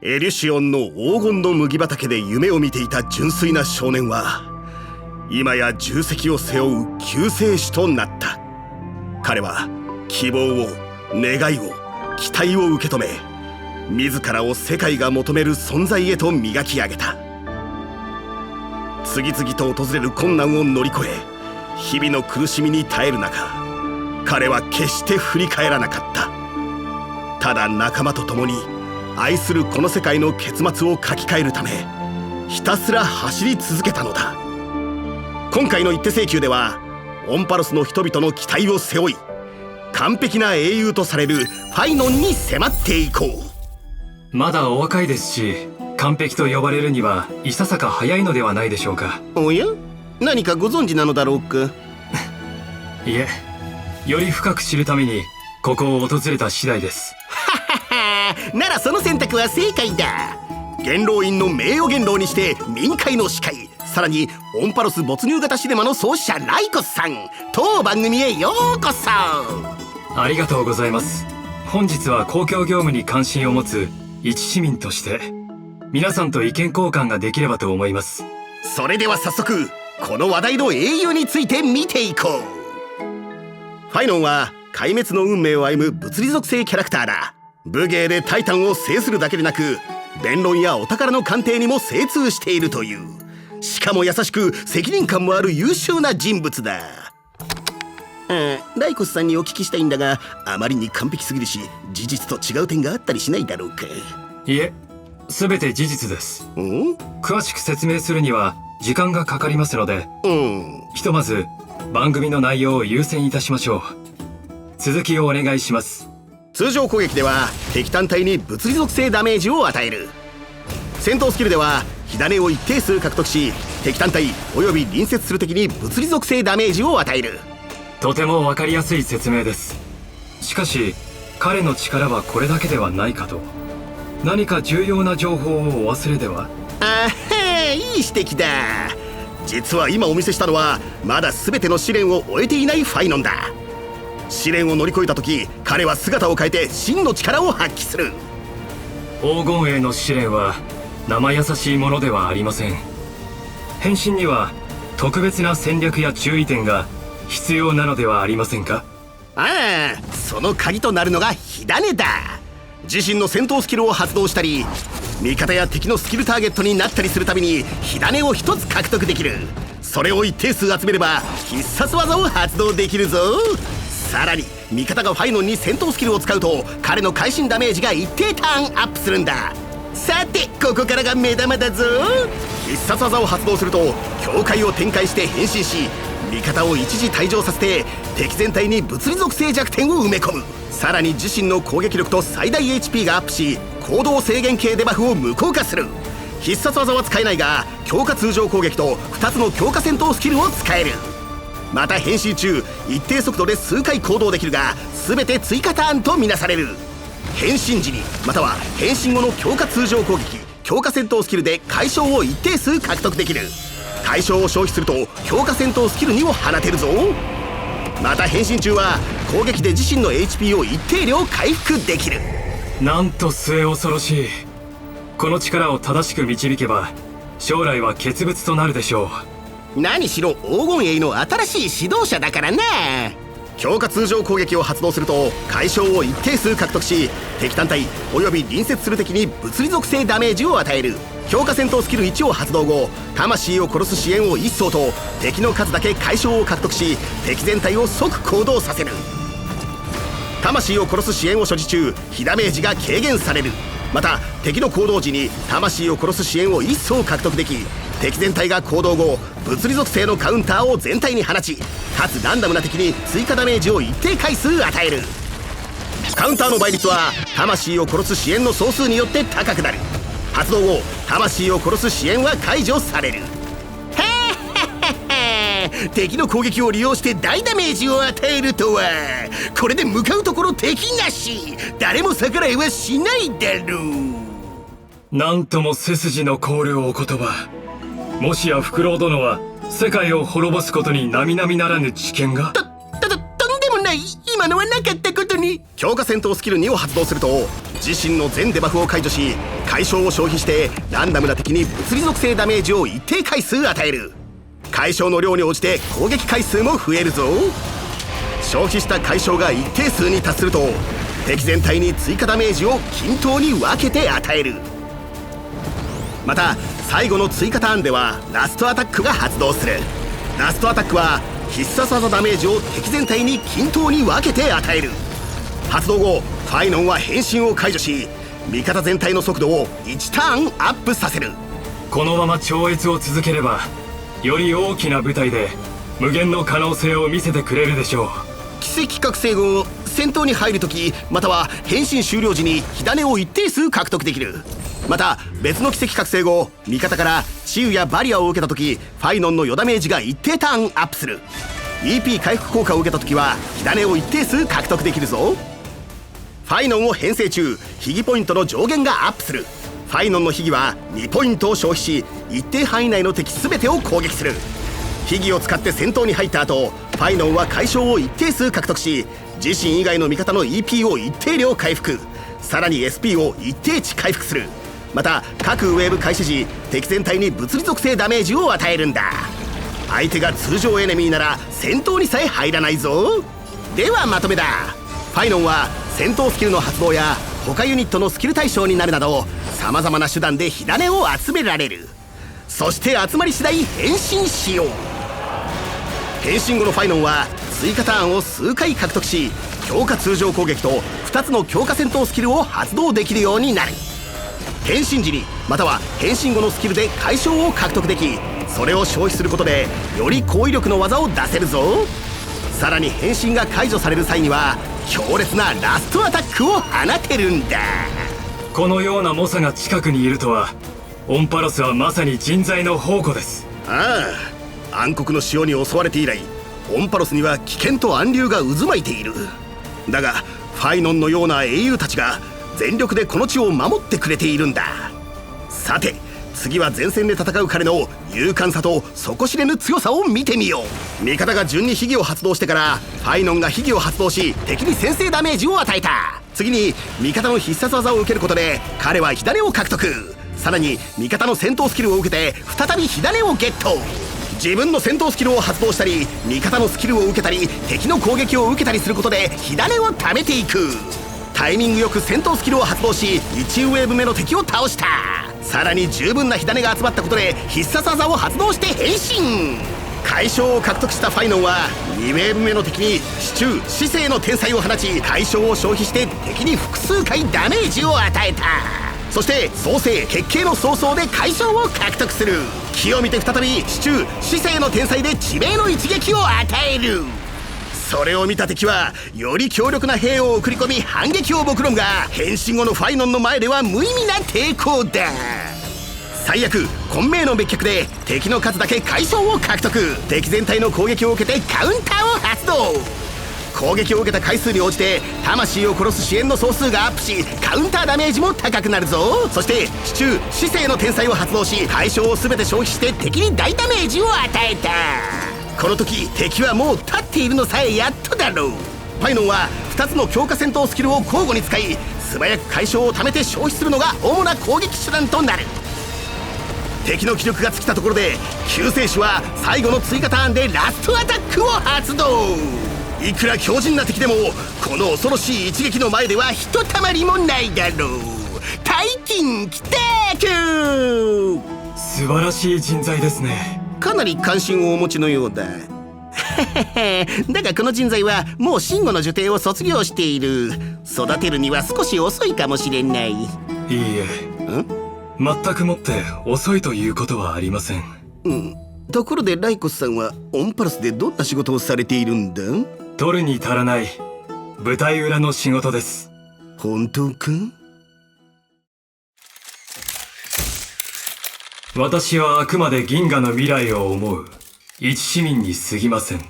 エリュシオンの黄金の麦畑で夢を見ていた純粋な少年は今や重責を背負う救世主となった。彼は希望を、願いを、期待を受け止め、自らを世界が求める存在へと磨き上げた。次々と訪れる困難を乗り越え、日々の苦しみに耐える中、彼は決して振り返らなかった。ただ仲間と共に愛するこの世界の結末を書き換えるため、ひたすら走り続けたのだ。今回の一手請求では、オンパロスの人々の期待を背負い、完璧な英雄とされるファイノンに迫っていこう。まだお若いですし、完璧と呼ばれるにはいささか早いのではないでしょうか。おや、何かご存知なのだろうか。いえ、より深く知るためにここを訪れた次第です。ならその選択は正解だ。元老院の名誉元老にして民会の司会、さらにオンパロス没入型シネマの創始者ライコスさん、当番組へようこそ。ありがとうございます。本日は公共業務に関心を持つ一市民として皆さんと意見交換ができればと思います。それでは早速この話題の英雄について見ていこう。ファイノンは壊滅の運命を歩む物理属性キャラクターだ。武芸でタイタンを制するだけでなく、弁論やお宝の鑑定にも精通しているという。しかも優しく責任感もある優秀な人物だ。ライコスさんにお聞きしたいんだが、あまりに完璧すぎるし事実と違う点があったりしないだろうか。いえ、全て事実です。詳しく説明するには時間がかかりますので、ひとまず番組の内容を優先いたしましょう。続きをお願いします。通常攻撃では敵単体に物理属性ダメージを与える。戦闘スキルでは火種を一定数獲得し、敵単体および隣接する敵に物理属性ダメージを与える。とても分かりやすい説明です。しかし彼の力はこれだけではないかと。何か重要な情報をお忘れでは。いい指摘だ。実は今お見せしたのはまだ全ての試練を終えていないファイノンだ。試練を乗り越えた時、彼は姿を変えて真の力を発揮する。黄金栄の試練は生優しいものではありません。変身には特別な戦略や注意点が必要なのではありませんか。その鍵となるのが火種だ。自身の戦闘スキルを発動したり、味方や敵のスキルターゲットになったりするために火種を一つ獲得できる。それを一定数集めれば必殺技を発動できるぞ。さらに味方がファイノンに戦闘スキルを使うと、彼の会心ダメージが一定ターンアップするんだ。さてここからが目玉だぞ。必殺技を発動すると境界を展開して変身し、味方を一時退場させて敵全体に物理属性弱点を埋め込む。さらに自身の攻撃力と最大 HP がアップし、行動制限系デバフを無効化する。必殺技は使えないが強化通常攻撃と2つの強化戦闘スキルを使える。また変身中一定速度で数回行動できるが、全て追加ターンとみなされる。変身時にまたは変身後の強化通常攻撃、強化戦闘スキルで解消を一定数獲得できる。解消を消費すると強化戦闘スキル2を放てるぞ。また変身中は攻撃で自身の HP を一定量回復できる。なんと末恐ろしい。この力を正しく導けば将来は傑物となるでしょう。何しろ黄金栄の新しい指導者だからな。強化通常攻撃を発動すると解消を一定数獲得し、敵単体および隣接する敵に物理属性ダメージを与える。強化戦闘スキル1を発動後、魂を殺す支援を1層と敵の数だけ解消を獲得し、敵全体を即行動させる。魂を殺す支援を所持中、火ダメージが軽減される。また敵の行動時に魂を殺す支援を1層獲得でき、敵全体が行動後物理属性のカウンターを全体に放ち、かつランダムな敵に追加ダメージを一定回数与える。カウンターの倍率は魂を殺す支援の総数によって高くなる。発動後魂を殺す支援は解除される。敵の攻撃を利用して大ダメージを与えるとは、これで向かうところ敵なし、誰も逆らえはしないだろう。なんとも背筋の凍るお言葉。もしやフクロウ殿は世界を滅ぼすことに並々ならぬ知見が。とんでもない。今のはなかったことに。強化戦闘スキル2を発動すると自身の全デバフを解除し解消を消費してランダムな敵に物理属性ダメージを一定回数与える。解消の量に応じて攻撃回数も増えるぞ。消費した解消が一定数に達すると敵全体に追加ダメージを均等に分けて与える。また最後の追加ターンではラストアタックが発動する。ラストアタックは必殺技ダメージを敵全体に均等に分けて与える。発動後ファイノンは変身を解除し味方全体の速度を1ターンアップさせる。このまま超越を続ければより大きな舞台で無限の可能性を見せてくれるでしょう。奇跡覚醒後戦闘に入るときまたは変身終了時に火種を一定数獲得できる。また別の奇跡覚醒後味方から治癒やバリアを受けたときファイノンの余ダメージが一定ターンアップする。 EP 回復効果を受けたときは火種を一定数獲得できるぞ。ファイノンを編成中秘技ポイントの上限がアップする。ファイノンの秘技は2ポイントを消費し一定範囲内の敵全てを攻撃する。秘技を使って戦闘に入った後ファイノンは解消を一定数獲得し自身以外の味方の EP を一定量回復、さらに SP を一定値回復する。また各ウェーブ開始時敵全体に物理属性ダメージを与えるんだ。相手が通常エネミーなら戦闘にさえ入らないぞ。ではまとめだ。ファイノンは戦闘スキルの発動や他ユニットのスキル対象になるなどさまざまな手段で火種を集められる。そして集まり次第変身しよう。変身後のファイノンは追加ターンを数回獲得し強化通常攻撃と2つの強化戦闘スキルを発動できるようになる。変身時にまたは変身後のスキルで解消を獲得できそれを消費することでより高威力の技を出せるぞ。さらに変身が解除される際には強烈なラストアタックを放てるんだ。このような猛者が近くにいるとはオンパロスはまさに人材の宝庫です。ああ、暗黒の潮に襲われて以来オンパロスには危険と暗流が渦巻いている。だがファイノンのような英雄たちが全力でこの地を守ってくれているんだ。さて次は前線で戦う彼の勇敢さと底知れぬ強さを見てみよう。味方が順に秘技を発動してからファイノンが秘技を発動し敵に先制ダメージを与えた。次に味方の必殺技を受けることで彼は火種を獲得。さらに味方の戦闘スキルを受けて再び火種をゲット。自分の戦闘スキルを発動したり味方のスキルを受けたり敵の攻撃を受けたりすることで火種を貯めていく。タイミングよく戦闘スキルを発動し1ウェーブ目の敵を倒した。さらに十分な火種が集まったことで必殺技を発動して変身。解消を獲得したファイノンは2ウェーブ目の敵に支柱死生の天才を放ち解消を消費して敵に複数回ダメージを与えた。そして創世結形の早々で解消を獲得する。気を見て再び支柱死生の天才で致命の一撃を与える。それを見た敵はより強力な兵を送り込み反撃を目論が変身後のファイノンの前では無意味な抵抗だ。最悪混迷の滅却で敵の数だけ解消を獲得。敵全体の攻撃を受けてカウンターを発動。攻撃を受けた回数に応じて魂を殺す支援の総数がアップしカウンターダメージも高くなるぞ。そして支柱死生の天才を発動し解消を全て消費して敵に大ダメージを与えた。この時敵はもう立っているのさえやっとだろう。ファイノンは2つの強化戦闘スキルを交互に使い素早く解消を貯めて消費するのが主な攻撃手段となる。敵の気力が尽きたところで救世主は最後の追加ターンでラストアタックを発動。いくら強靭な敵でもこの恐ろしい一撃の前ではひとたまりもないだろう。大金来たく素晴らしい人材ですね。かなり関心をお持ちのようだ。だがこの人材はもう真吾の受弟を卒業している。育てるには少し遅いかもしれない。いいえ全くもって遅いということはありません。ところでライコスさんはオンパルスでどんな仕事をされているんだ？取るに足らない舞台裏の仕事です。本当か？私はあくまで銀河の未来を思う一市民に過ぎません。